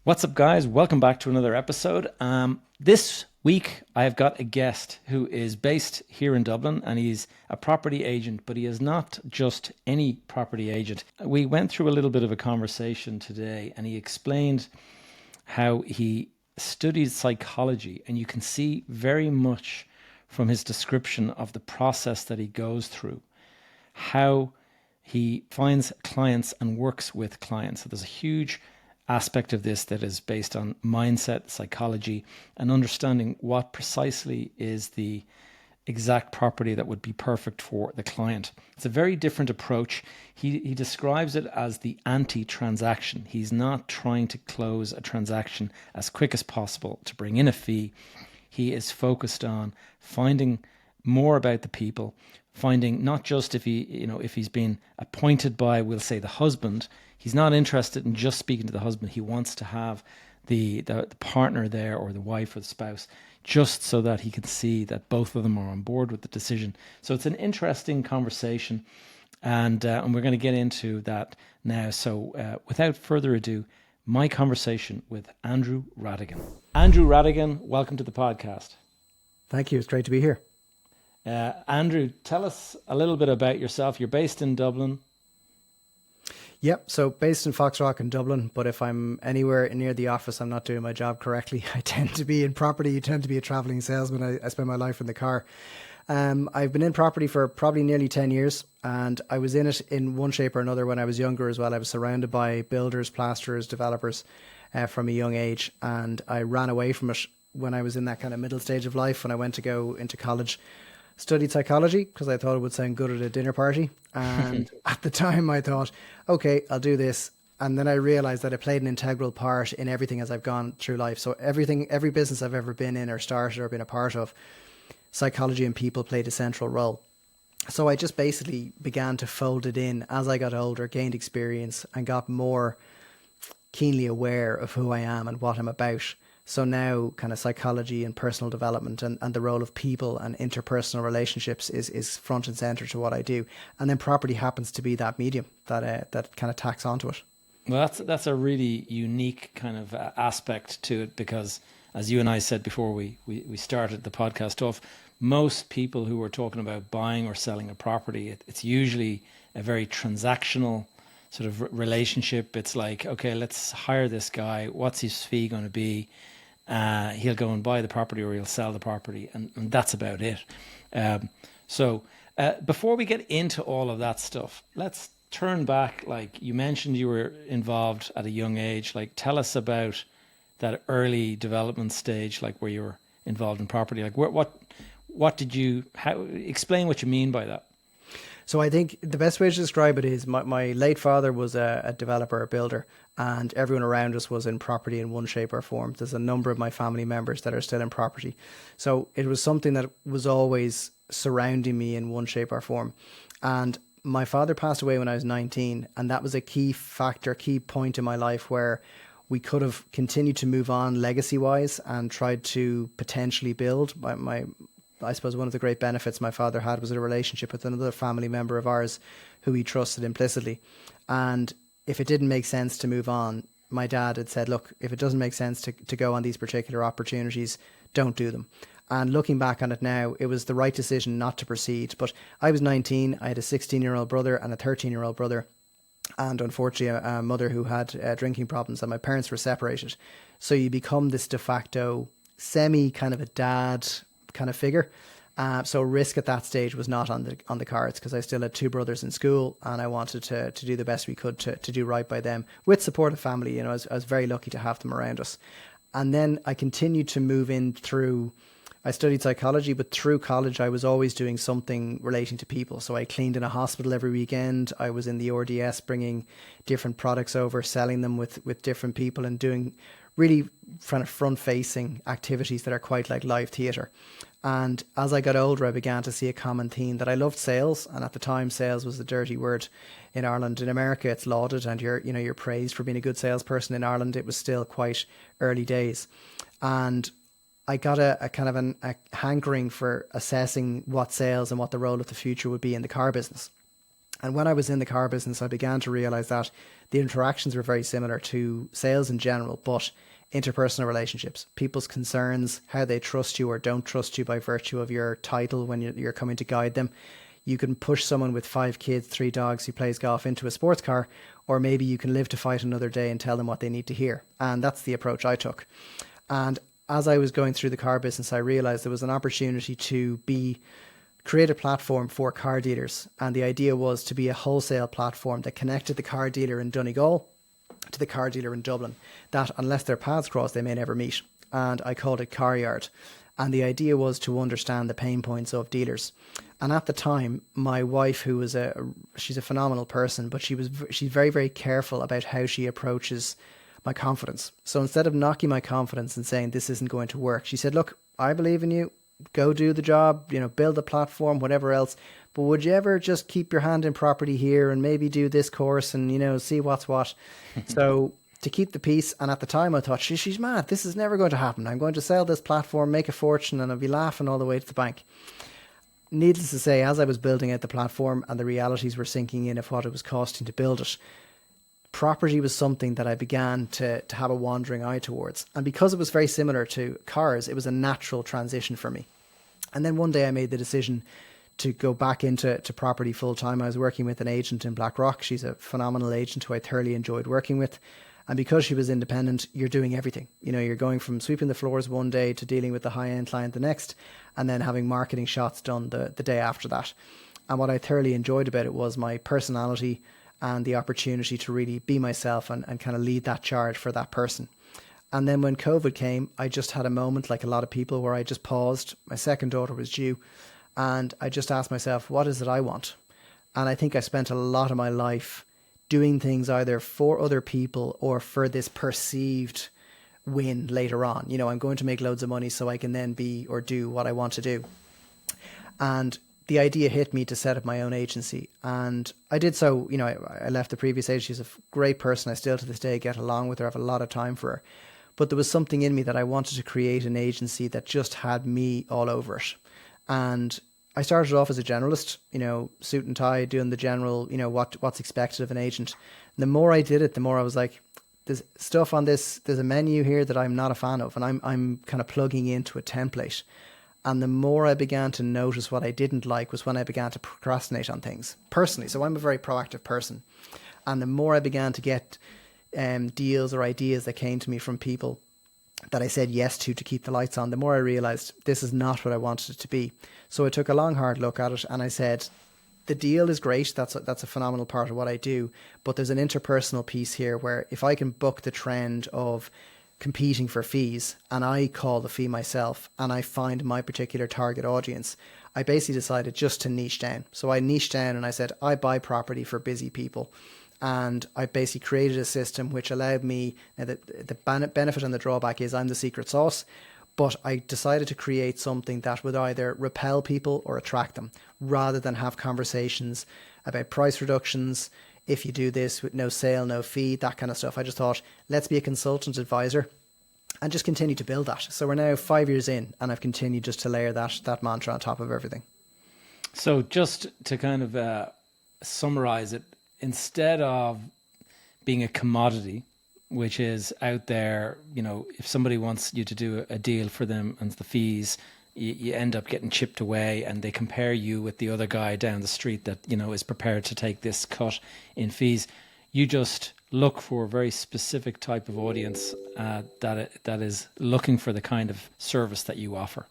What's up, guys? Welcome back to another episode. This week, I've got a guest who is based here in Dublin, and he's a property agent, but he is not just any property agent. We went through a little bit of a conversation today, and he explained how he studied psychology, and you can see very much from his description of the process that he goes through, how he finds clients and works with clients. So there's a huge aspect of this that is based on mindset, psychology, and understanding what precisely is the exact property that would be perfect for the client. It's a very different approach. He describes it as the anti-transaction. He's not trying to close a transaction as quick as possible to bring in a fee. He is focused on finding more about the people, finding not just if he's been appointed by, we'll say, the husband. He's not interested in just speaking to the husband. He wants to have the partner there, or the wife or the spouse, just so that he can see that both of them are on board with the decision. So it's an interesting conversation, and we're going to get into that now. So without further ado, my conversation with Andrew Rhatigan. Andrew Rhatigan, welcome to the podcast. Thank you. It's great to be here. Andrew, tell us a little bit about yourself. You're based in Dublin. Yep. So based in Foxrock in Dublin, but if I'm anywhere near the office, I'm not doing my job correctly. I tend to be in property. You tend to be a traveling salesman. I spend my life in the car. I've been in property for probably nearly 10 years, and I was in it in one shape or another when I was younger as well. I was surrounded by builders, plasterers, developers from a young age, and I ran away from it when I was in that kind of middle stage of life when I went to go into college. Studied psychology because I thought it would sound good at a dinner party. And at the time I thought, okay, I'll do this. And then I realized that it played an integral part in everything as I've gone through life. So every business I've ever been in or started or been a part of, psychology and people played a central role. So I just basically began to fold it in as I got older, gained experience, and got more keenly aware of who I am and what I'm about. So now kind of psychology and personal development and the role of people and interpersonal relationships is front and center to what I do. And then property happens to be that medium that kind of tacks onto it. Well, that's a really unique kind of aspect to it, because as you and I said before we started the podcast off, most people who are talking about buying or selling a property, it's usually a very transactional sort of relationship. It's like, okay, let's hire this guy. What's his fee going to be? He'll go and buy the property, or he'll sell the property, and that's about it. So before we get into all of that stuff, let's turn back. Like you mentioned, you were involved at a young age. Like, tell us about that early development stage, like where you were involved in property. Like what did you, explain what you mean by that? So I think the best way to describe it is my late father was a developer, a builder, and everyone around us was in property in one shape or form. There's a number of my family members that are still in property. So it was something that was always surrounding me in one shape or form. And my father passed away when I was 19, and that was a key factor, key point in my life where we could have continued to move on legacy-wise and tried to potentially build. I suppose one of the great benefits my father had was a relationship with another family member of ours who he trusted implicitly. And if it didn't make sense to move on, my dad had said, look, if it doesn't make sense to go on these particular opportunities, don't do them. And looking back on it now, it was the right decision not to proceed. But I was 19, I had a 16-year-old brother and a 13-year-old brother, and unfortunately a mother who had drinking problems, and my parents were separated. So you become this de facto semi kind of a dad kind of figure. So risk at that stage was not on the cards, because I still had two brothers in school, and I wanted to do the best we could to do right by them with supportive family. You know, I was very lucky to have them around us. And then I continued to move in through, I studied psychology, but through college I was always doing something relating to people. So I cleaned in a hospital every weekend. I was in the RDS bringing different products over, selling them with different people, and doing really kind of front-facing activities that are quite like live theatre. And as I got older, I began to see a common theme that I loved sales. And at the time, sales was a dirty word in Ireland. In America, it's lauded, and you're praised for being a good salesperson. In Ireland, it was still quite early days. And I got a kind of a hankering for assessing what sales and what the role of the future would be in the car business. And when I was in the car business, I began to realize that the interactions were very similar to sales in general, but interpersonal relationships, people's concerns, how they trust you or don't trust you by virtue of your title when you're coming to guide them. You can push someone with 5 kids, 3 dogs who plays golf into a sports car, or maybe you can live to fight another day and tell them what they need to hear. And that's the approach I took. And as I was going through the car business, I realized there was an opportunity to create a platform for car dealers. And the idea was to be a wholesale platform that connected the car dealer in Donegal to the car dealer in Dublin, that unless their paths cross, they may never meet. And I called it Car Yard. And the idea was to understand the pain points of dealers. And at the time, my wife, who was she's a phenomenal person, but she's very, very careful about how she approaches my confidence. So instead of knocking my confidence and saying this isn't going to work, she said, look, I believe in you. Go do the job, build a platform, whatever else. But would you ever just keep your hand in property here and maybe do this course and, see what's what? So to keep the peace. And at the time I thought, she's mad. This is never going to happen. I'm going to sell this platform, make a fortune, and I'll be laughing all the way to the bank. Needless to say, as I was building out the platform and the realities were sinking in of what it was costing to build it, property was something that I began to have a wandering eye towards. And because it was very similar to cars, it was a natural transition for me. And then one day I made the decision to go back into property full time. I was working with an agent in Blackrock. She's a phenomenal agent who I thoroughly enjoyed working with. And because she was independent, you're doing everything. You're going from sweeping the floors one day to dealing with the high-end client the next, and then having marketing shots done the day after that. And what I thoroughly enjoyed about it was my personality and the opportunity to really be myself and kind of lead that charge for that person. And then when COVID came, I just had a moment, like a lot of people, where I just paused. My second daughter was due, and I just asked myself, what is it I want? And I think I spent a lot of my life doing things either for other people or for this perceived win later on. I'm going to make loads of money so I can then be or do what I want to do. And the idea hit me to set up my own agency. And I did so, I left the previous agency. She's a great person. I still to this day get along with her. I have a lot of time for her. But there was something in me that I wanted to create an agency that just had me all over it. And I started off as a generalist, suit and tie, doing the general, what's expected of an agent. And the more I did it, the more I was like, there's stuff on this, there's a menu here that I'm not a fan of. And I'm kind of plugging into a template. And the more I began to notice what I didn't like was when I began to procrastinate on things personally. So I'm a very proactive person. And the more I began to get deals or ideas that came to me from people that I said yes to keep the lights on, the more I realized this is not what I wanted it to be. So I took a long, hard look at it and I said, the deal is great. That's a phenomenal part of what I do. But there's an interpersonal piece here where if I can buck the trend of competing for fees and I call the fee myself and I find my particular target audience, I basically decided just to niche down. So I niched down and I said, I buy property for busy people. And I basically created a system which allowed me, now the benefit and the drawback is I'm the secret sauce, but I decided to create something that would either repel people or attract them, rather than have conversations about price reductions, if you do this with no sale, no fee, that kind of stuff. I just thought, let's be a consultant advisor and just continue to build that. So we're now 5 years in and I've continued just to layer that mantra on top of everything. So just to kind of summarize it, instead of being a commodity, which is out there, if somebody wants you to do a deal for them and the fees, you end up getting chipped away and they compare you with the other guy down the street that, is prepared to take this cut in fees. You just look for a very specific type of audience that is looking for the kind of service that you offer.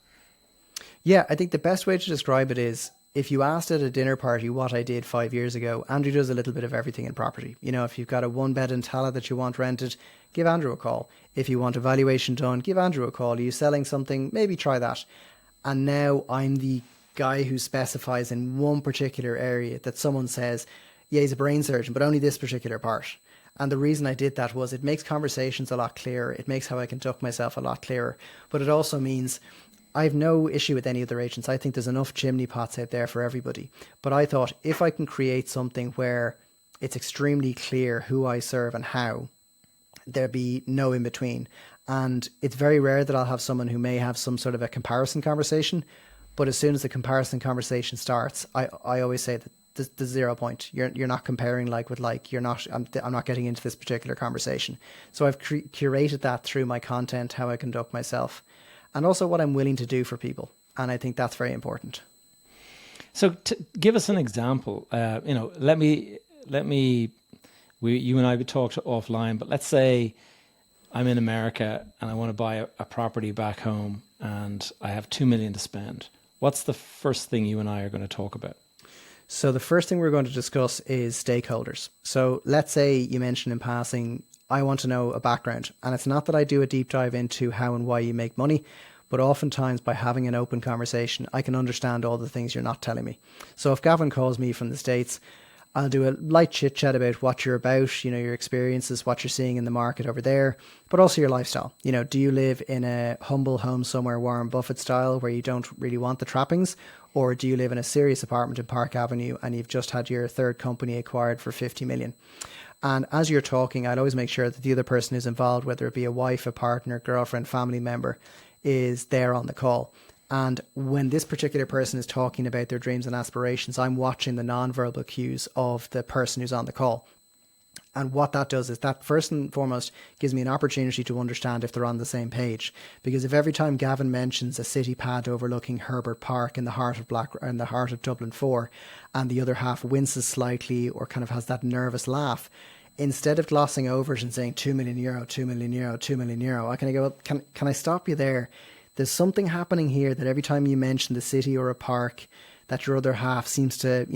Yeah, I think the best way to describe it is, if you asked at a dinner party what I did 5 years ago, Andrew does a little bit of everything in property. If you've got a 1-bed in Tala that you want rented, give Andrew a call. If you want a valuation done, give Andrew a call. Are you selling something? Maybe try that. And now I'm the guy who specifies in one particular area that someone says, yeah, he's a brain surgeon, but only this particular part. And the reason I did that was it makes conversations a lot clearer. It makes how I conduct myself a lot clearer. But it also means I have no issue with any other agents. I think there's enough chimney pots out there for everybody. But I thought if I can create something where it's extremely clear who I serve and how, there'd be no in between. And it's very rare that I'll have someone who may have some sort of a comparison conversation. But as soon as the comparison conversation starts, I always say that the 0 point. You're not comparing like with like. I'm not getting into this particular conversation. So I've curated that through my content, how I conduct myself, and also what I'm willing to do for people. And I think that's very important. So give us an example. You and I would talk offline, but let's say I'm in America and I want to buy a property back home and I have 2 million to spend. What's the first thing you and I are going to talk about? So the first thing we're going to discuss is stakeholders. So let's say you mentioned in passing, I want to know a background. And it's not that I do a deep dive into how and why you make money, but oftentimes by having an open conversation, I can understand all the things you're not telling me. So if Gavin calls me from the States, I'll do a light chit chat about what you're about, your experiences, what you're seeing in the market over there, but also your lifestyle. Do you live in a humble home somewhere, Warren Buffett style, where you don't really want the trappings? Or do you live in a serious apartment in Park Avenue and you've just had your third company acquired for 50 million? And as you're talking, I'd always make sure that the other person who's involved, whether it be a wife, a partner, girlfriend, family member, is there on the call. And when this particular person is talking about their dreams and aspirations, I'm watching the nonverbal cues of the person who's on the call. And what that does is that first and foremost gives me an opportunity to understand if they're on the same page. Because if every time Gavin mentions a city pad overlooking Herbert Park in the heart of Dublin 4, and the other half winces slightly or kind of has that nervous laugh, instead of glossing over it and saying €2 million, €2 million, €2 million, I can go, well, can I stop you there? There's something happening here that every time you mention the city or a park, that your other half seems to,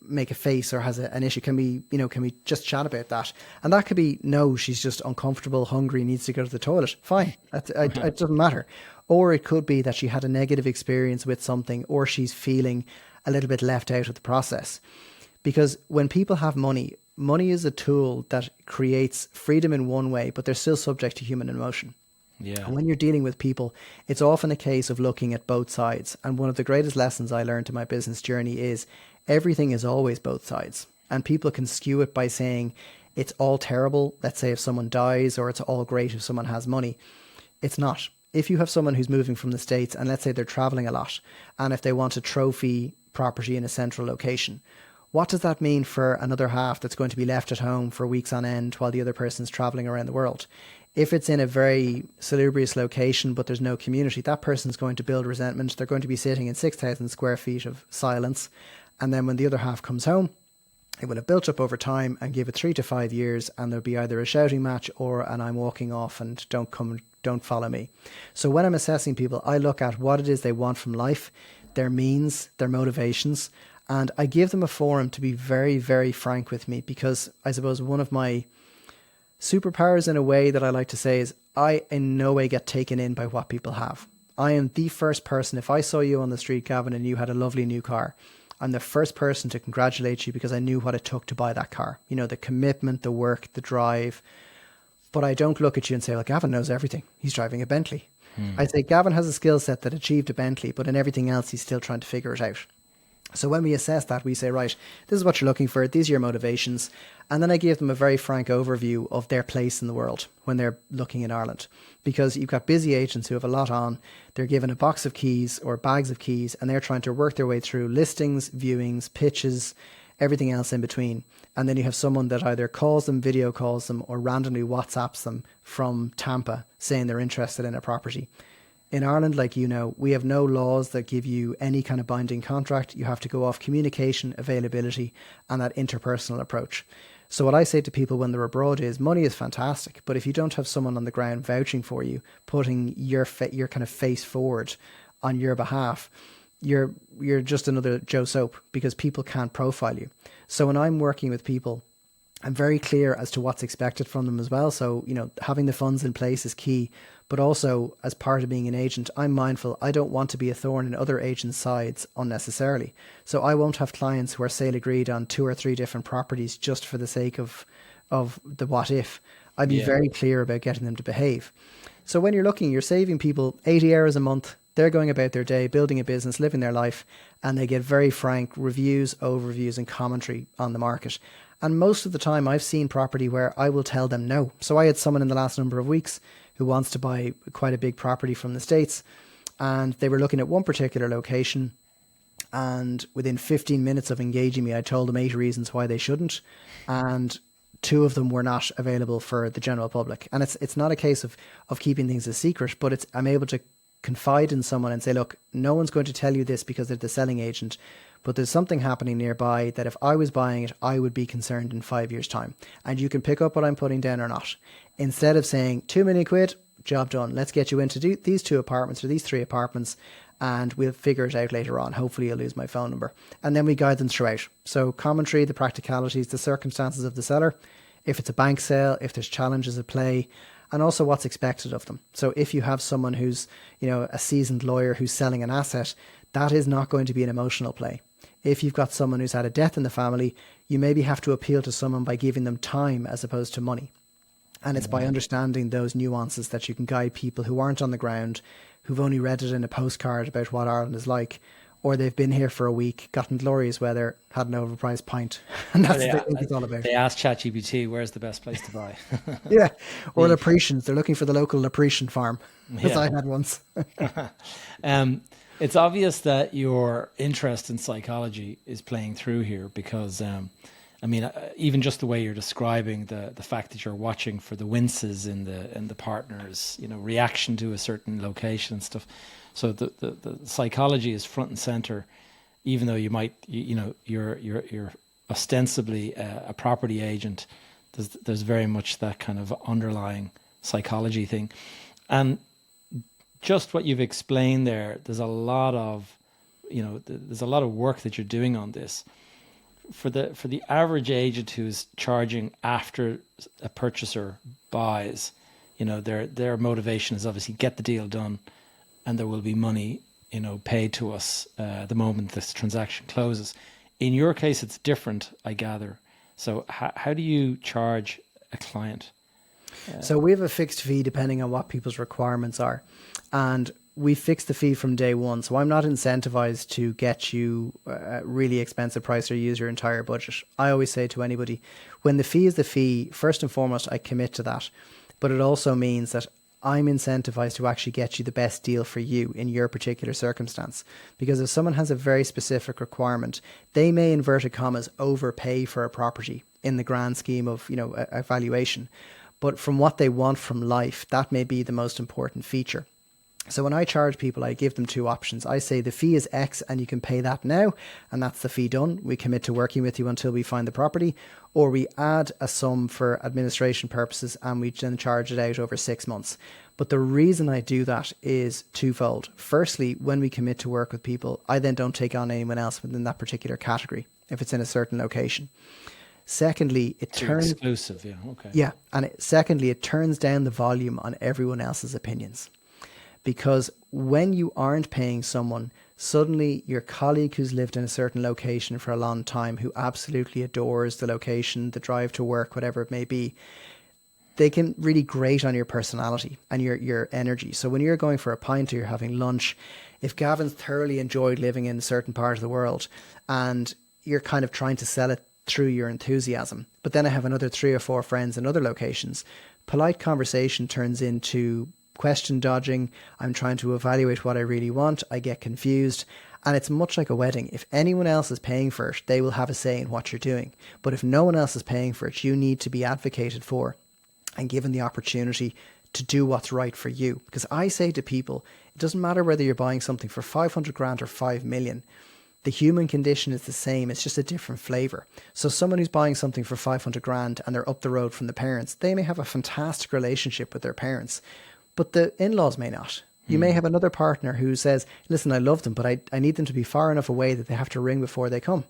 make a face or has an issue. Can we just chat about that? And that could be, no, she's just uncomfortable, hungry, needs to go to the toilet. Fine. It doesn't matter. Or it could be that she had a negative experience with something, or she's feeling a little bit left out of the process. Because when people have money is a tool that creates freedom in one way, but they're still subject to human emotion. Yeah. And when you're dealing with people, it's often a case of looking at both sides. And one of the greatest lessons I learned in my business journey is everything is always both sides. And people can skew it by saying it's all terrible. Let's say if someone dies, or it's all great if someone has money. It's not. If you have someone who's moving from the States and let's say they're traveling a lot, and if they want a trophy property in a central location, what does that mean for another half that's going to be left at home for weeks on end while the other person's traveling around the world? If it's in a very salubrious location, but there's no community, that person's going to build resentment. They're going to be sitting in 6,000 square feet of silence. And then when the other half comes home, it will have built up over time, and give it 3 to 5 years, and there'll be either a shouting match or an I'm walking off and don't follow me. So when I'm assessing people, I look at what it is they want from life, their means, their motivations, and I give them a forum to be very, very frank with me, because I suppose one of my superpowers in a way that I like to say is I in no way get taken in by what people have. I am the first person, if I saw you on the street, Gavin, and you had a lovely new car, I'm the first person to congratulate you because I knew what it took to buy that car. The commitment, the work, the drive. But I don't look at you and say, well, Gavin knows everything. He's driving a Bentley. I say Gavin has a skill set that achieved a Bentley, but in everything else, he's still trying to figure it out. So when we assess that, we say, right, this is what you're looking for. These are your motivations. And then I give them a very frank overview of their place in the world when they're looking in Ireland. Because you've got busy agents who have a lot on. They're given a box of keys or bags of keys, and they're trying to work their way through listings, viewings, pitches, everything else in between. And then you have someone that either calls them, video calls them, or randomly WhatsApps them from Tampa saying they're interested in a property. In Ireland, like we have no laws that give you any kind of binding contract. You have to go off communication, availability, and that interpersonal approach. So what I say to people when they're abroad is money is fantastic, but if you don't have someone on the ground vouching for you, putting your kind of face forward on your behalf, you're just another Joe Soap, because people can't profile you. So when I'm working with people, I'm very clear as to what's expected from them as well. So, having the funds in place is key. But also, as part of being an agent, I'm mindful I don't want to be a thorn in other agents' sides unnecessarily. So I won't have clients who are sale agreed on 2 or 3 different properties just for the sake of the what if. I'd be very clear about getting them to behave. So when you're saving people 80 hours a month. They're going about their day, building a business, living their life, and they get very frank reviews, overviews, and commentary on the market. And most of the time I've seen property where I will tell them no. So I had someone in the last number of weeks who wants to buy quite a big property from the States, and they were looking at one particular location, And within 15 minutes of engaging me, I told them 8 reasons why they shouldn't. And 2 of them were not available for the general public. And it's not a case of keeping things a secret, but I'm able to confide in someone and say, look, no one's going to tell you this because they're the selling agent, but there's something happening nearby that if I was buying it, I would be concerned in 5 years' time. And you can pick up what I'm putting down or not. Instead of saying 2 million quid, job done. Let's get you into these 2 apartments or these 3 apartments, and we'll figure it out later on. Hopefully you'll lose my phone number. And then we guide them throughout. So commentary, the practicalities, the circumstances of the seller, if it's a bank sale, if there's challenges at play, and also what's expected of them. So if you have someone who's, a seasoned lawyer who's selling an asset, that is not going to be an emotional play. If you've got someone who's had a death in the family, you maybe have to appeal to someone by giving them time as opposed to money. And it's by understanding those nuances that you can guide people who aren't on the ground, who've only read it in a postcard about what Ireland is like, or they've been here for a week, gotten glorious weather, had an overpriced pint. And that's what it's all about. They asked ChatGPT, where's the best place to buy? Yeah. Or Lepretians. They're looking for the local Lepretian farm, as I had once. It's obvious that your interest in psychology is playing through here because, even just the way you're describing the fact that you're watching for the winces in the partner's, reaction to a certain location and stuff. So the psychology is front and center, even though you might, you're ostensibly a property agent. There's very much that kind of underlying psychology thing, and just what you've explained there. There's a lot of work that you're doing on this. For the average agent who's charging after a purchaser buys, their motivation is obviously get the deal done, and there will be money, paid to us the moment this transaction closes. In your case, it's different, I gather. So how do you charge a client? So we have a fixed fee depending on what people's requirements are. And we fix the fee from day one. So I'm not incentivized to get you a really expensive price or use your entire budget. I always say to anybody, when the fee is the fee, first and foremost, I commit to that. But it also means that I'm incentivized to actually get you the best deal for you in your particular circumstance. Because if someone has a very specific requirement, they may, inverted commas, overpay for a property in the grand scheme of, a valuation. But from what they want from life, that may be the most important feature. So when I charge people, I give them 2 options. I say the fee is X and you can pay that now, and that's the fee done. We commit to working with you until we find the property, or we add a sum for administration purposes and we then charge it out over 6 months. But the reason I do that is twofold. Firstly, when we commit to work with people, I then don't take on anyone else within that particular category if it's in a certain location. Secondly, it turns exclusive, yeah, okay. Yeah, and secondly, it turns down the volume on everyone else's opinions. Because when you aren't paying someone, suddenly your colleague who's lived in a certain location for a long time, who absolutely adores the location, the drive to work, whatever it may be, they can really grate on your personality and your energy. So when you're going for a pint or you're having lunch, if Gavin's thoroughly enjoyed living in a certain part of the world and you're kind of trying to sell it through your enthusiasm, but then I have another 3 or 4 friends in other locations, polite conversation turns into question dodging. I'm trying to evaluate what I really want. I get confused. And it's much like a wedding. If anyone else is paying for it, they will have a say in what you're doing. But if no one else is paying for it, you need to be advocated for and given the opportunity to do what's right for you. Because I say to people, it doesn't matter whether you're buying something for 500 grand or 5 million. The human condition is the same. It's just a different flavor. So someone who's buying something for 500 grand and they're up the road from the parents, they may have a fantastic relationship with their parents, but the in-laws may not. You may have another partner who says, listen, I love them, but I need them to be far enough away that they have to ring before they come.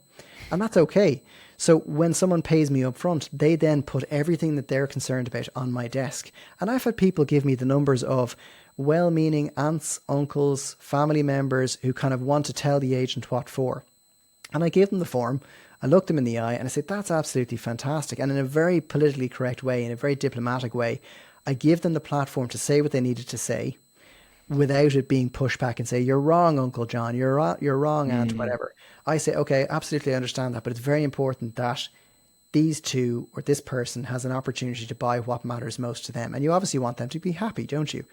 And that's okay. So when someone pays me up front, they then put everything that they're concerned about on my desk. And I've had people give me the numbers of well-meaning aunts, uncles, family members who kind of want to tell the agent what for. And I give them the form. I look them in the eye and I say, that's absolutely fantastic. And in a very politically correct way, in a very diplomatic way, I give them the platform to say what they needed to say without it being pushed back and say, you're wrong, Uncle John, you're wrong, Aunt, whatever. I say, okay, absolutely I understand that, but it's very important that these 2 or this person has an opportunity to buy what matters most to them. And you obviously want them to be happy, don't you?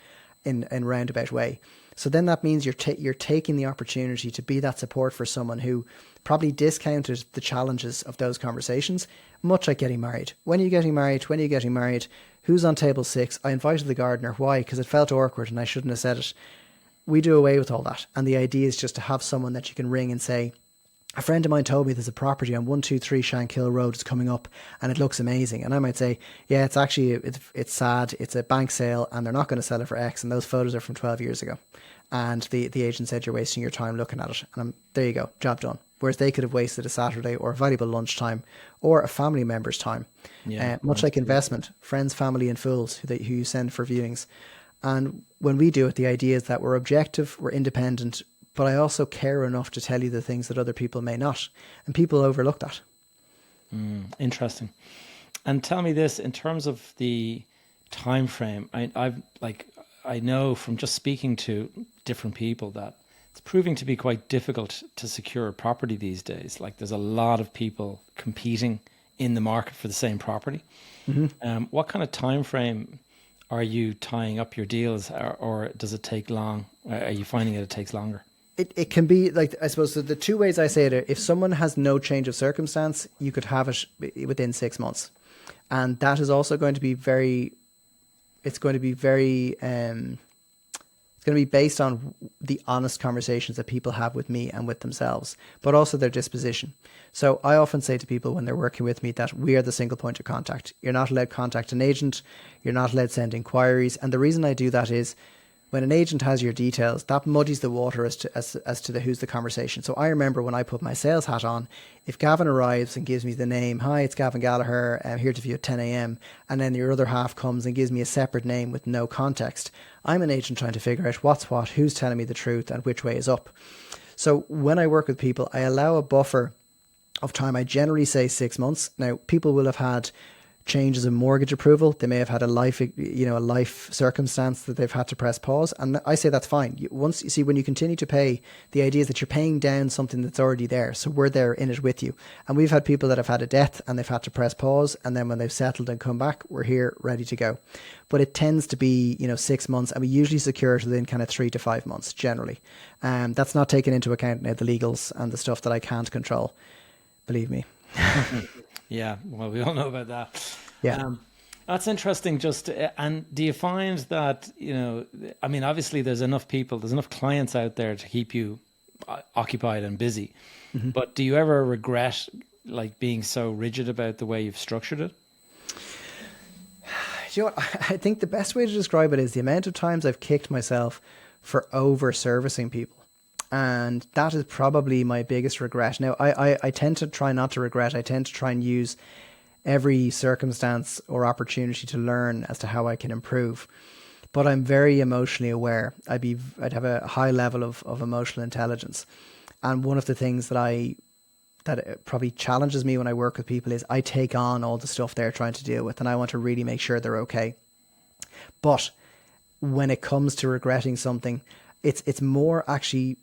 in roundabout way. So then that means you're taking the opportunity to be that support for someone who probably discounted the challenges of those conversations, much like getting married. When are you getting married? When are you getting married? Who's on table 6? I invited the gardener. Why? Because it felt awkward and I shouldn't have said it. We do away with all that. And the idea is just to have someone that you can ring and say, a friend of mine told me there's a property on 123 Shankill Road is coming up and it looks amazing. And I might say, yeah, it's actually, it's sad. It's a bank sale and they're not going to sell it for X. And those photos are from 12 years ago. And the agent said, you're wasting your time looking at it. And there you go, job done. Whereas they could have wasted a Saturday or a valuable lunchtime or a family member's time. Yeah, much like investment, friends, family and fools who you send for viewings. And when we do it, the idea is that we're objective, we're independent, but I also care enough to tell you the things that other people may not. And people overlook that. Interesting. And tell me this, in terms of the time frame, I know from just speaking to different people that it's proving to be quite difficult to secure a property these days. Like there's a lot of people competing in the market for the same property. Mm-hmm. What kind of time frame are you tying up your deals, or does it take long? Are you finding it takes longer? It can be like, I suppose the two ways I say it are, if someone has no change of circumstance, you could have it within 6 months. And that is also going to be it's going to be based on the honest conversations that people have with me and with themselves, but also their disposition. So I often say to people when they're working with me that we are the single point of contact. You're not allowed to contact an agent. You're not allowed to send inquiries. And the reason I do that is when an agent has your details, that muddies the water as to who's the conversation. So I remember when I put my sales hat on, if Gavin arrives and gives me the name, hi, it's Gavin Gallagher, I'm here to view at 10 a.m. And then your other half comes and gives me a separate name with no context. I'm an agent trying to figure out what's what, who's telling me the truth and which way is up. So when I work with people, I allow a buffer of time. I generally say 6 months. Now, people will have had changes in mortgage approval. They may have had a life circumstance that they've had to press pause. And I say that's fine. When you continue to pay, the idea is that you're paying down something that's already there. So we're there in it with you. And we've had people that have had a death and they've had to press pause. And then when they've settled and come back, we're here ready to go. But it tends to be, 6 months, and we usually secure it within kind of 3 to 5 months generally. That's not taking into account now the legals and the stuff that I can't control. Believe me. Yeah, well, we all know about that. Yeah. That's interesting. And do you find that, obviously there's enough clients out there to keep you occupied and busy. Mm-hmm. But do you ever regret like being so rigid about the way you've structured it? You know what? I think the best way to describe it is the amount of times I've kicked myself for over servicing people. And that is probably my biggest regret. Now, I tend to try not to regret. I tend to try and use every circumstance or opportunity to learn as to how I can improve. But I'm very emotionally aware. I'd have a high level of emotional intelligence. And one of the things that probably challenges me when I work with people is I take on all the stuff they're trying to deal with, and I want to really make sure they're okay. But when it comes to regretting something, it's more actually,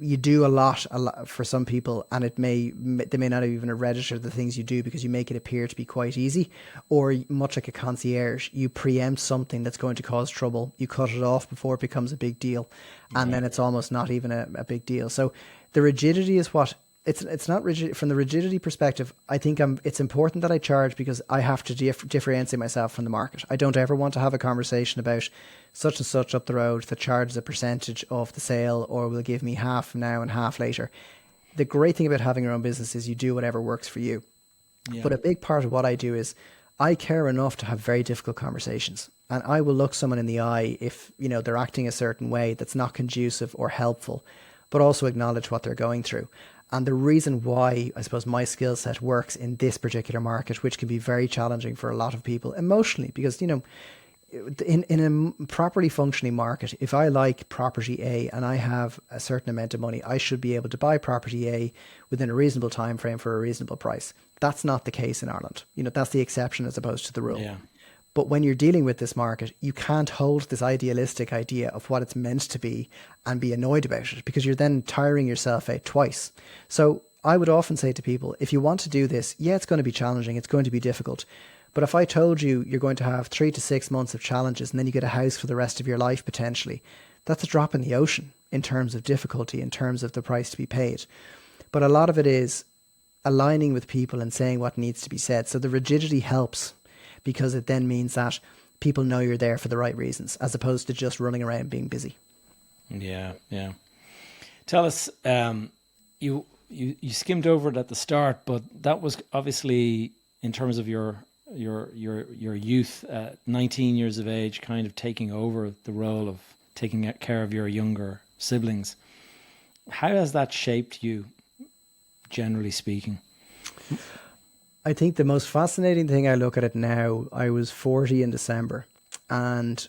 you do a lot for some people, and they may not even register the things you do because you make it appear to be quite easy, or much like a concierge, you preempt something that's going to cause trouble. You cut it off before it becomes a big deal, and then it's almost not even a big deal. So the rigidity is what it's not rigid. From the rigidity perspective, I think it's important that I charge because I have to differentiate myself from the market. I don't ever want to have a conversation about such and such up the road that charges a percentage of the sale or will give me half now and half later. The great thing about having your own business is you do whatever works for you. Yeah. But a big part of what I do is I care enough to have very difficult conversations, and I will look someone in the eye if they're acting a certain way that's not conducive or helpful, but also acknowledge what they're going through. And the reason why I suppose my skill set works in this particular market, which can be very challenging for a lot of people emotionally, because in a properly functioning market, if I like property A and I have a certain amount of money, I should be able to buy property A within a reasonable time frame for a reasonable price. That's not the case in Ireland. That's the exception as opposed to the rule. Yeah. But when you're dealing with this market, you can't hold this idealistic idea of what it's meant to be and be annoyed about it, because you're then tiring yourself out twice. So I would often say to people, if you want to do this, yeah, it's going to be challenging. It's going to be difficult. But if I told you you're going to have 3 to 6 months of challenges and then you get a house for the rest of your life potentially, that's a drop in the ocean in terms of difficulty, in terms of the price to be paid. But a lot of it is aligning with people and saying what needs to be said. So the rigidity helps because it then means that people know you're there for the right reasons, as opposed to just running around being busy. Yeah, yeah. Tell us, you skimmed over it at the start, but that was obviously in terms of your youth, 19 years of age, kind of taking over the role of taking care of your younger siblings. How has that shaped you, generally speaking? I think the most fascinating thing I look at it now, I was 40 in December, and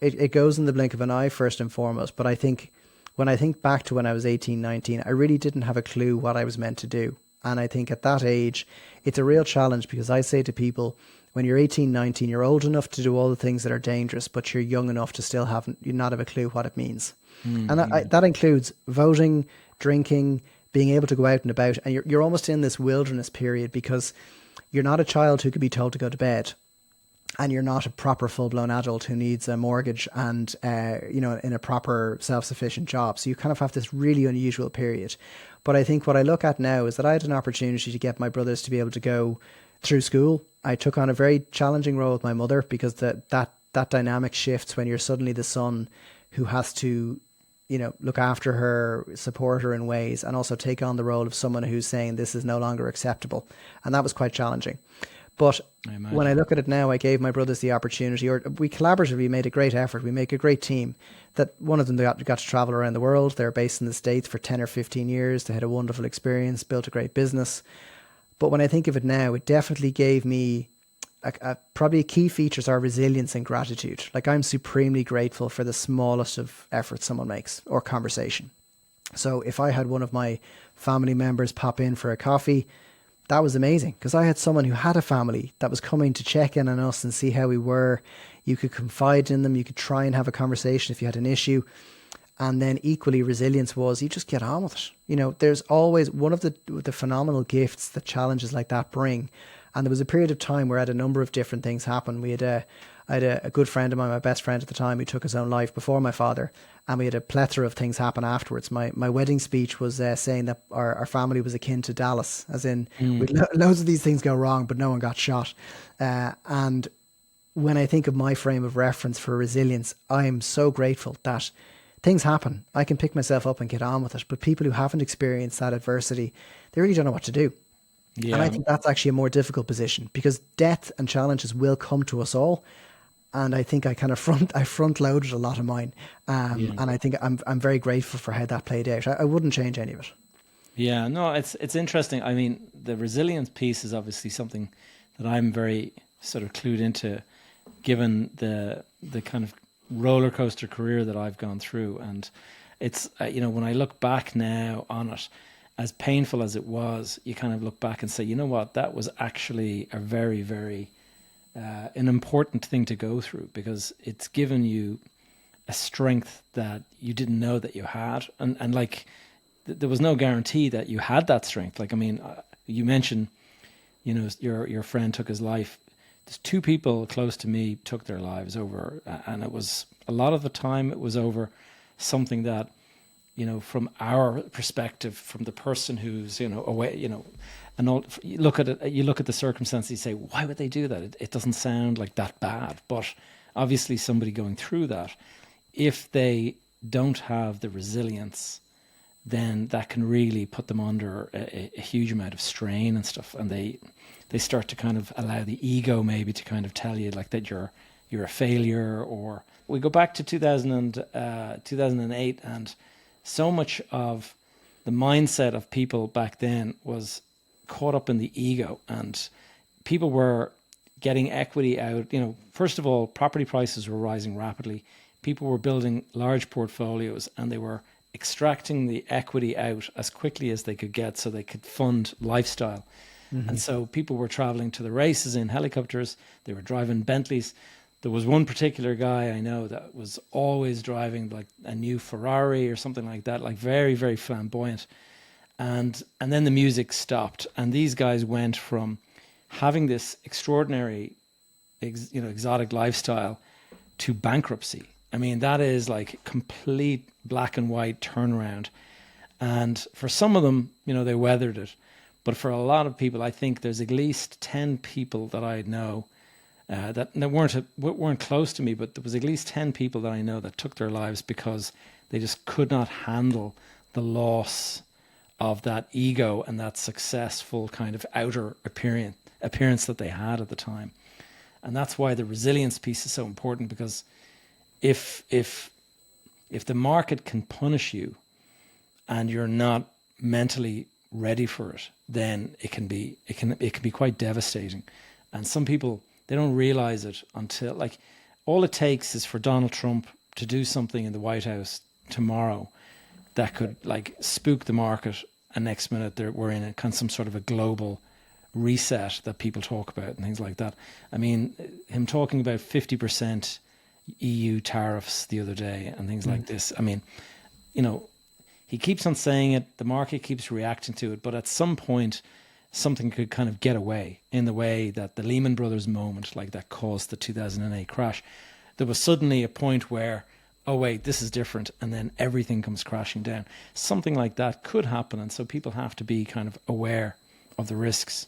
it goes in the blink of an eye first and foremost. But I think when I think back to when I was 18, 19, I really didn't have a clue what I was meant to do. And I think at that age, it's a real challenge because I say to people, when you're 18, 19, you're old enough to do all the things that are dangerous, but you're young enough to still you not have a clue what it means. And that includes voting, drinking, being able to go out and about. And you're almost in this wilderness period because you're not a child who can be told to go to bed. And you're not a proper full-blown adult who needs a mortgage and, in a proper self-sufficient job. So you kind of have this really unusual period. But I think what I look at now is that I had an opportunity to get my brothers to be able to go through school. I took on a very challenging role with my mother because that dynamic shifts when you're suddenly the son who has to, look after her, support her in ways, and also take on the role of someone who's saying this is no longer acceptable. And that was quite challenging. But when I look at it now, I gave my brothers the opportunity, or we collaboratively made a great effort. We make a great team. That one of them got to travel around the world. They're based in the States for 10 or 15 years. They had a wonderful experience, built a great business. But when I think of it now, it definitely gave me probably key features are resilience and gratitude. Like I'm supremely grateful for the smallest of efforts someone makes or conversation. So if I had one of my family members pop in for a coffee, that was amazing because I had someone who had a family that was coming to check in on us and see how we were. You could confide in them. You could try and have a conversation if you had an issue. And then equally resilience was you just get on with it. There's always one of the phenomenal gifts that challenges like that bring. And there was a period of time where I had a number of different things happen. I had a good friend of mine, my best friend at the time, who took his own life before my father. And we had a plethora of things happen afterwards. My wedding speech was saying that our family was akin to Dallas, as in loads of these things go wrong, but no one got shot. And when I think of my frame of reference for resilience, I am so grateful that things happen. I can pick myself up and get on with it. But people who haven't experienced that adversity, they really don't know what to do. Yeah. And I think that's actually a more difficult position because death and challenges will come to us all. And I think I kind of front loaded a lot of mine. And I think I'm very grateful for how that played out. I wouldn't change any of it. Yeah, no, it's interesting. I mean, the resilience piece is obviously something that I'm very sort of clued into, given the kind of roller coaster career that I've gone through. And it's, when I look back now on it, as painful as it was, you kind of look back and say, you know what, that was actually a very, very an important thing to go through because it's given you a strength that you didn't know that you had. And like, there was no guarantee that you had that strength. Like, I mean, you mentioned, your friend took his life. There's two people close to me took their lives over, and it was a lot of the time it was over something that, from our perspective, from the person who's, away, and all, you look at it, you look at the circumstances, you say, why would they do that? It doesn't sound like that bad. But obviously somebody going through that, if they don't have the resilience, then that can really put them under a huge amount of strain and stuff. And they start to kind of allow the ego maybe to kind of tell you like that you're a failure. Or we go back to 2008, and so much of the mindset of people back then was caught up in the ego, and people were getting equity out. First of all, property prices were rising rapidly. People were building large portfolios, and they were extracting the equity out as quickly as they could get so they could fund lifestyle. Mm-hmm. And so people were traveling to the races in helicopters. They were driving Bentleys. There was one particular guy I know that was always driving like a new Ferrari or something like that, like very, very flamboyant. And then the music stopped, and these guys went from having this extraordinary, exotic lifestyle to bankruptcy. I mean, that is like complete black and white turnaround. And for some of them, they weathered it. But for a lot of people, I think there's at least 10 people that I know that weren't close to me, but there was at least 10 people that I know that took their lives because they just could not handle the loss of that ego and that successful kind of outer appearance that they had at the time. And that's why the resilience piece is so important, because if the market can punish you and you're not mentally ready for it, then it can be quite devastating. And some people, they don't realize it until, like, all it takes is for Donald Trump to do something in the White House tomorrow that could like spook the market, and next minute we're in some sort of a global reset that people talk about and things like that. I mean, him talking about 50% EU tariffs the other day and things like this. I mean, he keeps on saying it, the market keeps reacting to it, but at some point something could kind of get away, in the way that the Lehman Brothers moment, like that caused the 2008 crash. There was suddenly a point where, oh wait, this is different, and then everything comes crashing down. Something like that could happen, and so people have to be kind of aware of the risks.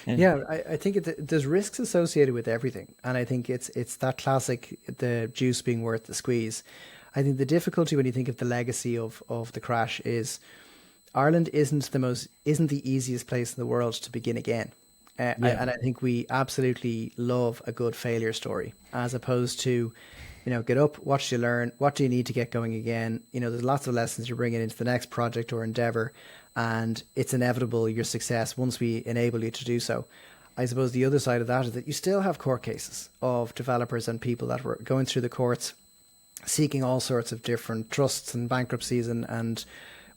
Yeah, I think there's risks associated with everything, and I think it's that classic, the juice being worth the squeeze. I think the difficulty when you think of the legacy of the crash is Ireland isn't the easiest place in the world to begin again. And I think we absolutely love a good failure story, as opposed to, get up, what do you learn, what do you need to get going again? There's lots of lessons you're bringing into the next project or endeavor, and it's inevitable your success once we enable you to do so. I suppose the other side of that is that you still have court cases of developers and people that were going through the courts seeking all sorts of different trusts and bankruptcies and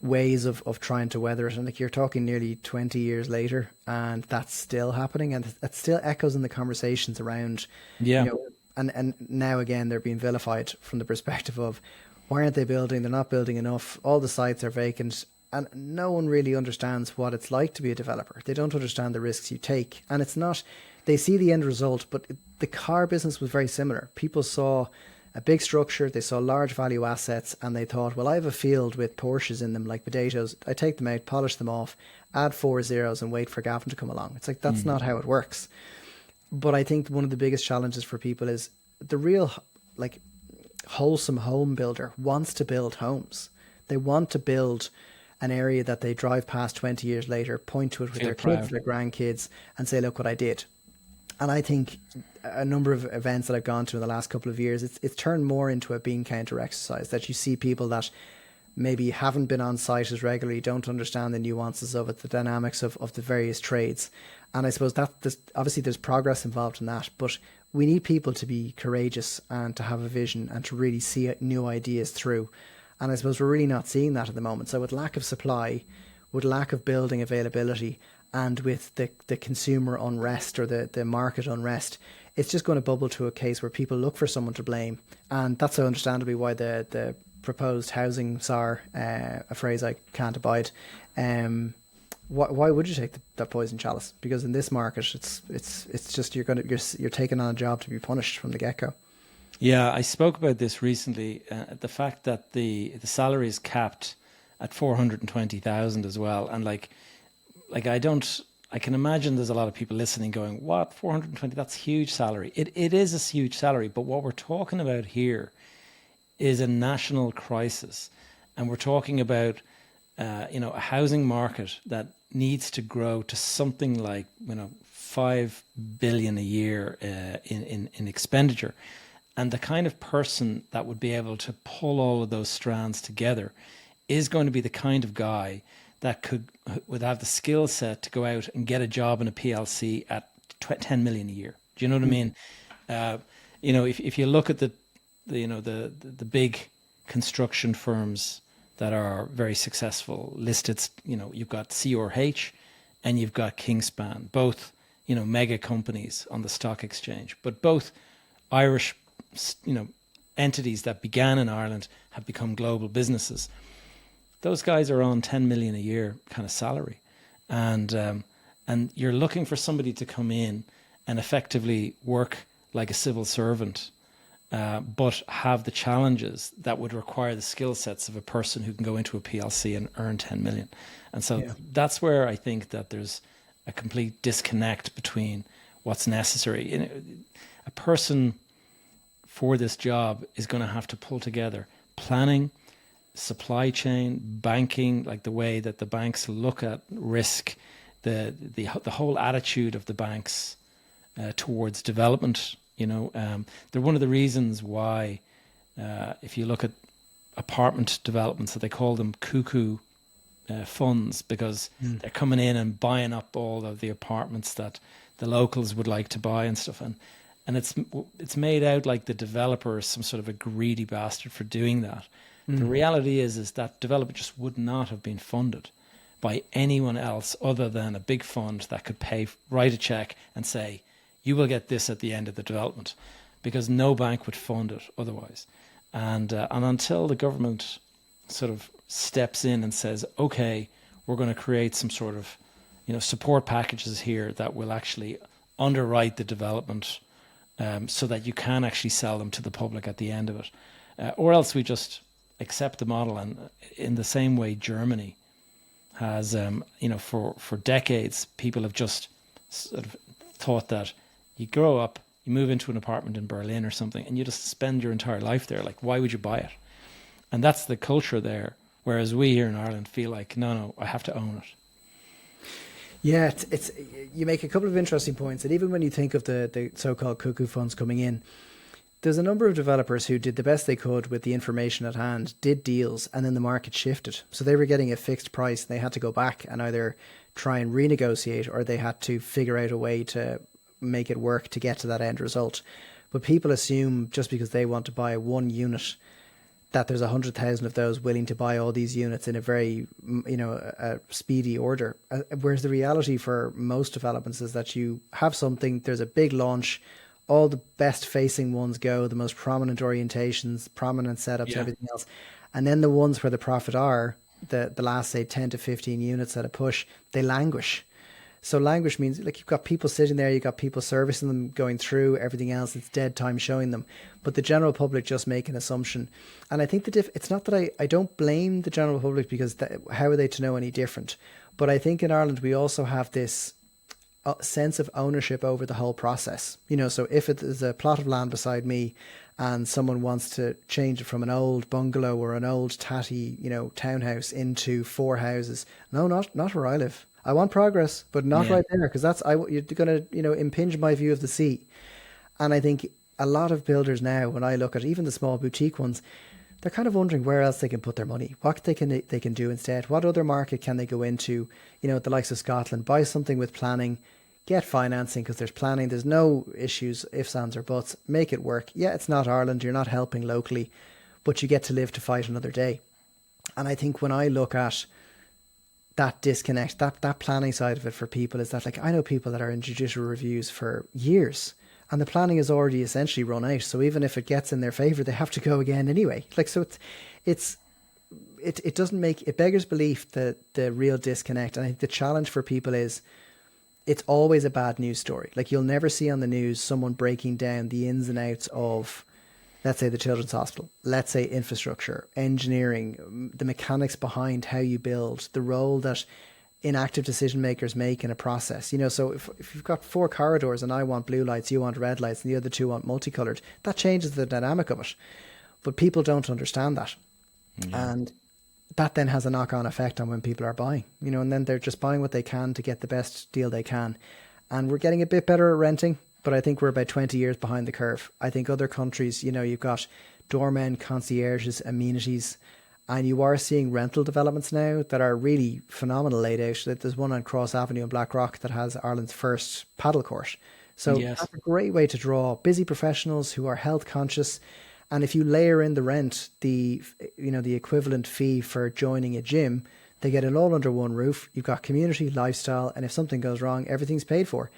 ways of trying to weather it. And like, you're talking nearly 20 years later, and that's still happening, and that still echoes in the conversations around, and now again, they're being vilified from the perspective of, why aren't they building? They're not building enough. All the sites are vacant. And no one really understands what it's like to be a developer. They don't understand the risks you take. And it's not, they see the end result, but the car business was very similar. People saw a big structure, they saw large value assets, and they thought, well, I have a field with Porsches in them like potatoes. I take them out, polish them off, add 4 zeros and wait for Gavin to come along. It's like, that's not how it works. But I think one of the biggest challenges for people is the real, like, wholesome home builder wants to build homes. They want to build an area that they drive past 20 years later, point to it with their kids, their grandkids, and say, look what I did. And I think a number of events that I've gone to in the last couple of years, it's turned more into a bean counter exercise, that you see people that maybe haven't been on site as regularly, don't understand the nuances of it, the dynamics of the various trades. And I suppose that obviously there's progress involved in that, but we need people to be courageous and to have a vision and to really see new ideas through. And I suppose we're really not seeing that at the moment. So with lack of supply, with lack of building availability, and with the consumer unrest or the market unrest, it's just going to bubble to a case where people look for someone to blame. And that's so understandably why the proposed housing czar, a phrase I can't abide, why would you take that poison chalice? Because in this market, it's just you're taking on a job to be punished from the get-go. Yeah, I spoke about this recently. The fact that the salary is capped at 420,000 as well, and like I can imagine there's a lot of people listening going, "What, 420? That's huge salary." It is a huge salary, but what we're talking about here is a national crisis, and we're talking about a housing market that needs to grow to something like 5 billion a year in expenditure. And the kind of person that would be able to pull all of those strands together is going to be the kind of guy that would have the skill set to go out and get a job in a PLC at 10 million a year. Do you know what I mean? If you look at the big construction firms that are very successful listed, you've got CRH and you've got Kingspan, both mega companies on the stock exchange, but both Irish entities that began in Ireland have become global businesses. Those guys are on 10 million a year kind of salary, and and you're looking for somebody to come in and effectively work like a civil servant, but have the challenges that would require the skill sets of a person who can go into a PLC and earn 10 million. And so that's where I think that there's a complete disconnect between what's necessary. A person for this job is going to have to pull together planning, supply chain, banking, like the way that the banks look at risk, the whole attitude of the banks towards development. They're one of the reasons why, if you look at apartment developments, that they call them cuckoo funds, because they're coming in and buying up all of the apartments that the locals would like to buy and stuff. And it's made out like the developer is some sort of a greedy bastard for doing that. The reality is that development just would not have been funded by anyone else other than a big fund that could write a check and say, you will get this at the end of the development, because no bank would fund it otherwise. And until the government sort of steps in and says, okay, we're going to create some sort of, support packages here that will actually underwrite the development, so that you can actually sell them to the public at the end of it. Or else we just accept the model. And in the same way, Germany has, for decades, people have just sort of thought that you grow up, you move into an apartment in Berlin or something, and you just spend your entire life there. Like, why would you buy it? And that's the culture there. Whereas we here in Ireland feel like, no, I have to own it. Yeah, it's you make a couple of interesting points. And even when you think of the so-called cuckoo funds coming in, there's a number of developers who did the best they could with the information at hand, did deals, and then the market shifted. So they were getting a fixed price, and they had to go back and either try and renegotiate, or they had to figure out a way to make it work to get to that end result. But people assume just because they want to buy one unit, that there's 100,000 of those willing to buy all these units in a very, a speedy order. Whereas the reality for most developments is that you have something, there's a big launch, all the best facing ones go, the most prominent orientations, prominent setups, everything else. And then the ones where the profit are, the last, say, 10 to 15 units at a push, they languish. So languish means, like, you've got people sitting there, you've got people servicing them, going through everything else. It's dead time showing them. But the general public just make an assumption. And I think it's not that I don't blame the general public, because how are they to know any different? But I think in Ireland, we also have this sense of ownership over the whole process. So if it is a plot of land beside me and someone wants to change it from an old bungalow or an old tatty, townhouse into 4 houses, no, not where I live. I want progress, but not right there, because you're going to, impinge my view of the sea. And I think a lot of builders now, when I look at even the small boutique ones, they're kind of wondering where else they can put their money, what they can do instead, what other market can they go into, the likes of Scotland, buy something with planning, get financing because there's planning, there's no issues, ifs, ands or buts, make it work. Yeah, it's not Ireland, you're not helping locally, but you get to live to fight another day. And I think when I look at that disconnect, that planning side of it for people, is that, like, I know people that are in judicial reviews for years and the planning is already essentially run out. So even if it gets in their favour, they have to go again anyway. Like, so it doesn't make, it beggars belief, the real disconnect. And I think the challenge for people is, it's always a bad news story. Like, you'll never see on the news someone breaking down the ins and outs of, let's say, the Children's Hospital, let's say infrastructure, engineering, the mechanics behind how you build, the role that inactive decision makers make in a process. So if you've got 4 corridors and I want blue lights, you want red lights, and the other 2 want multicolored, that changes the dynamic of it. But people don't understand that. Yeah. And that then has a knock-on effect on when people are buying, and then they're just buying what they can to get the best deal they can. And we're getting a bit better at renting, but I think we're about 20 years behind the curve. I think other countries, you've got doormen, concierges, amenities, and you are seeing rental developments now that are really phenomenal laid out. There's one on Cross Avenue in Blackrock that has Ireland's first paddle court. So That's a great way to draw busy professionals who are health conscious. And if you layer in the rent, the equivalent fee for joining a gym, they get it all under one roof. You've got community, lifestyle, and if something goes wrong, everything's paid for.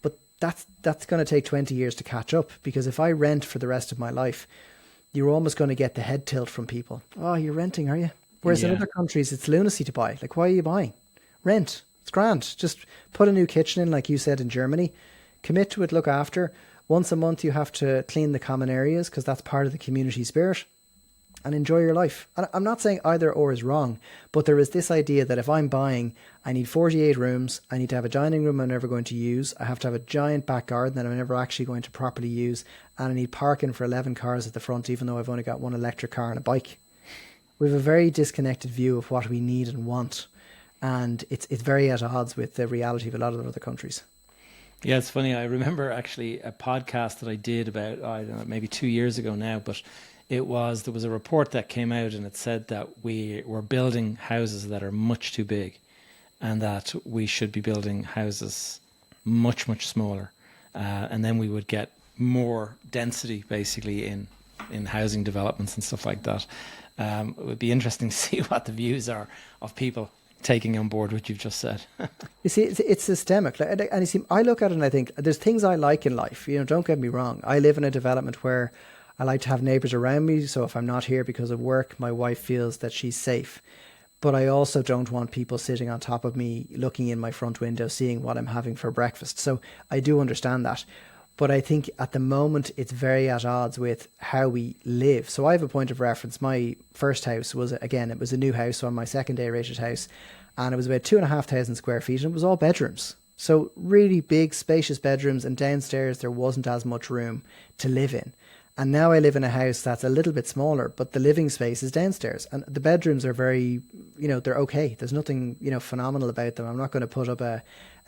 But that's going to take 20 years to catch up, because if I rent for the rest of my life, you're almost going to get the head tilt from people. Oh, you're renting, are you? Whereas in other countries, it's lunacy to buy. Like, why are you buying? Rent. It's grand. Just put a new kitchen in, like you said in Germany. Commit to it, look after. Once a month you have to clean the common areas because that's part of the community spirit, and enjoy your life. And I'm not saying either or is wrong, but there is this idea that if I'm buying, I need 48 rooms, I need to have a dining room I'm never going to use, I have to have a giant back garden that I'm never actually going to properly use, and I need parking for 11 cars at the front even though I've only got one electric car and a bike. We have a very disconnected view of what we need and want, and it's very at odds with the reality of a lot of other countries. Yeah, it's funny. I remember actually a podcast that I did about, I don't know, maybe 2 years ago now, but there was a report that came out and it said that we were building houses that are much too big and that we should be building houses much, much smaller. And then we would get more density basically in housing developments and stuff like that. It would be interesting to see what the views are of people taking on board what you've just said. You see, it's systemic. And you see, I look at it and I think there's things I like in life. Don't get me wrong. I live in a development where I like to have neighbours around me. So if I'm not here because of work, my wife feels that she's safe. But I also don't want people sitting on top of me, looking in my front window, seeing what I'm having for breakfast. So I do understand that. But I think at the moment, it's very at odds with how we live. So I have a point of reference. My first house was, again, it was a new house on my second A rated house. And it was about 2,500 square feet and it was all bedrooms. So really big, spacious bedrooms, and downstairs there wasn't as much room to live in. And now I live in a house that's a little bit smaller, but the living space is downstairs. And the bedrooms are very, they're okay. There's nothing, phenomenal about them. I'm not going to put up a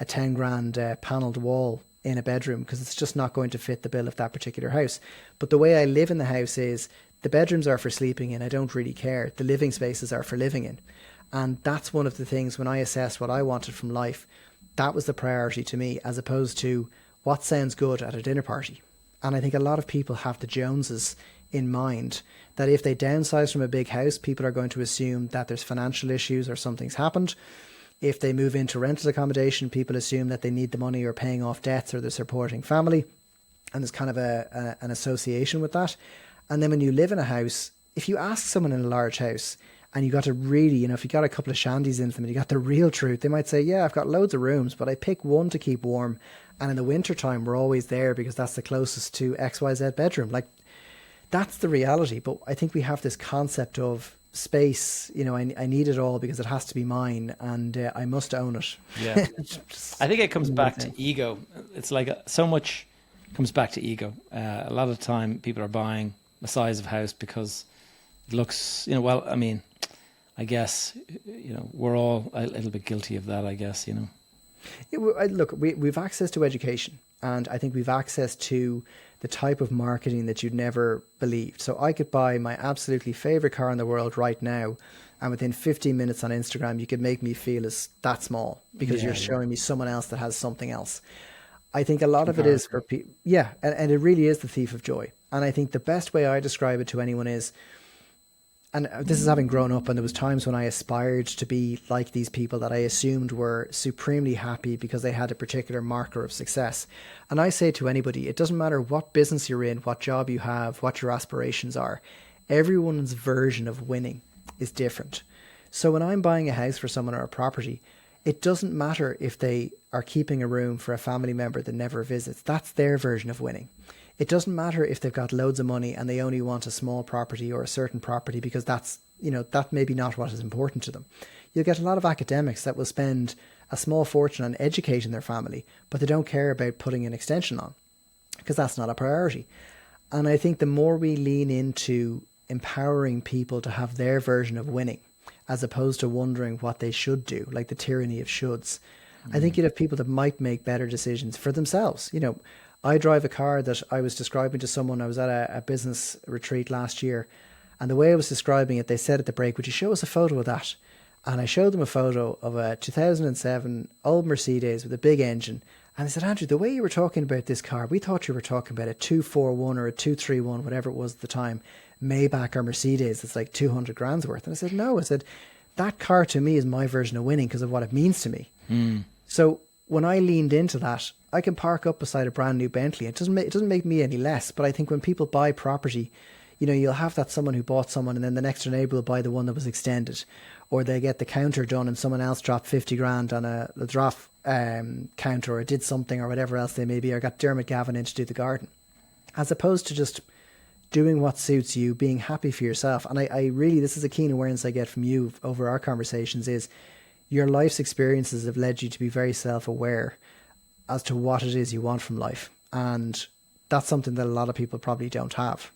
10 grand panelled wall in a bedroom because it's just not going to fit the bill of that particular house. But the way I live in the house is the bedrooms are for sleeping in. I don't really care. The living spaces are for living in. And that's one of the things when I assessed what I wanted from life, that was the priority to me, as opposed to what sounds good at a dinner party. And I think a lot of people have the Joneses in mind, that if they downsize from a big house, people are going to assume that there's financial issues or something's happened. If they move into rented accommodation, people assume that they need the money or paying off debts or they're supporting family. And there's kind of an association with that. And then when you live in a house, if you ask someone in a large house and you got to really, if you got a couple of shandies into them and you got the real truth, they might say, yeah, I've got loads of rooms, but I pick one to keep warm. And in the winter time, we're always there because that's the closest to XYZ bedroom. Like, that's the reality. But I think we have this concept of space, I need it all because it has to be mine and I must own it. Yeah. I think it comes back to ego. It's like so much comes back to ego. A lot of the time people are buying the size of house because it looks, I guess, we're all a little bit guilty of that, I guess, Yeah, look, we've access to education, and I think we've access to the type of marketing that you'd never believed. So I could buy my absolutely favorite car in the world right now, and within 15 minutes on Instagram, you could make me feel as that small because you're showing me someone else that has something else. I think a lot of it is for people. Yeah, and it really is the thief of joy. And I think the best way I describe it to anyone is, and this is having grown up, and there was times when I aspired to be like these people that I assumed were supremely happy because they had a particular marker of success. And I say to anybody, it doesn't matter what business you're in, what job you have, what your aspirations are. Everyone's version of winning is different. So when I'm buying a house for someone or a property, it doesn't matter if they are keeping a room for a family member that never visits. That's their version of winning. It doesn't matter if they've got loads of money and they only want a small property or a certain property because that's, that may be not what is important to them. You'll get a lot of academics that will spend a small fortune on educating their family, but they don't care about putting an extension on because that's not a priority. And I think the more we lean into empowering people to have their version of winning, as opposed to wondering what they should do, like the tyranny of shoulds, I think you'd have people that might make better decisions for themselves. I drive a car that I was describing to someone. I was at a business retreat last year, and the way I was describing it, they said at the break, would you show us a photo of that? And I showed them a photo of a 2007 old Mercedes with a big engine. And I said, Andrew, the way you were talking about this car, we thought you were talking about a 241 or a 231, whatever it was at the time, Maybach or Mercedes. It's like 200 grand's worth. And I said, no, I said, that car to me is my version of winning because of what it means to me. So when I leaned into that, I can park up beside a brand new Bentley. It doesn't make me any less. But I think when people buy property, you'll have that someone who bought someone and then the next door neighbour will buy the one that was extended, or they get the counter done and someone else dropped 50 grand on a drop counter, or did something, or whatever else they may be, or got Dermot Gavin in to do the garden, as opposed to just doing what suits you, being happy for yourself. And I really, this is a keen awareness I get from you over our conversations, is your life's experiences have led you to be very self-aware as to what it is you want from life. And that's something that a lot of people probably don't have.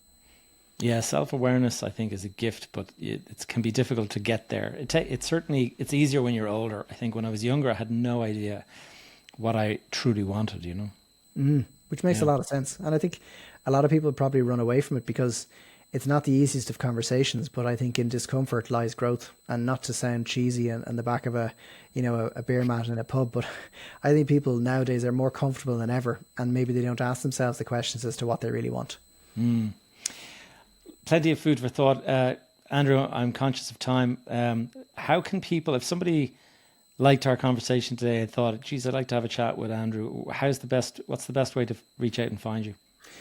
Yeah, self-awareness, I think, is a gift, but it can be difficult to get there. It's easier when you're older. I think when I was younger, I had no idea what I truly wanted, Which makes a lot of sense. And I think a lot of people probably run away from it because it's not the easiest of conversations, but I think in discomfort lies growth. And not to sound cheesy and the back of a beer mat in a pub, but I think people nowadays are more comfortable than ever, and maybe they don't ask themselves the questions as to what they really want. Plenty of food for thought. Andrew, I'm conscious of time. How can people, if somebody liked our conversation today and thought, geez, I'd like to have a chat with Andrew, what's the best way to reach out and find you?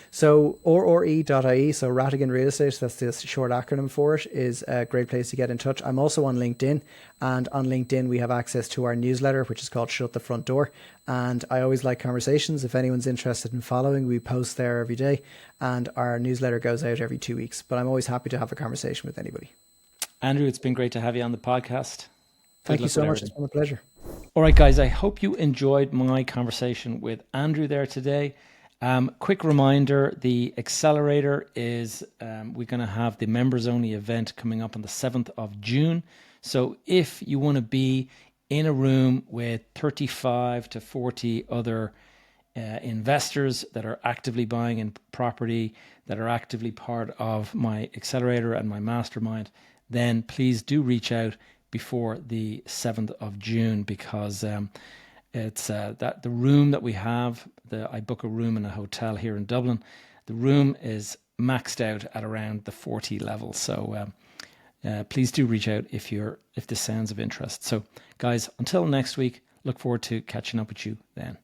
So rre.ie, so Rhatigan Real Estate, that's the short acronym for it, is a great place to get in touch. I'm also on LinkedIn, and on LinkedIn we have access to our newsletter, which is called Shut the Front Door. And I always like conversations. If anyone's interested in following, we post there every day, and our newsletter goes out every 2 weeks. But I'm always happy to have a conversation with anybody. Andrew, it's been great to have you on the podcast. Thank you so much. It's been a pleasure. All right, guys, I hope you enjoyed my conversation with Andrew there today. Quick reminder, the accelerator is, we're going to have the members only event coming up on the 7th of June. So if you want to be in a room with 35 to 40 other investors that are actively buying in property, that are actively part of my accelerator and my mastermind, then please do reach out before the 7th of June, because it's that the room that we have, I book a room in a hotel here in Dublin. The room is maxed out at around the 40 level. So please do reach out if this sounds of interest. So guys, until next week, look forward to catching up with you then.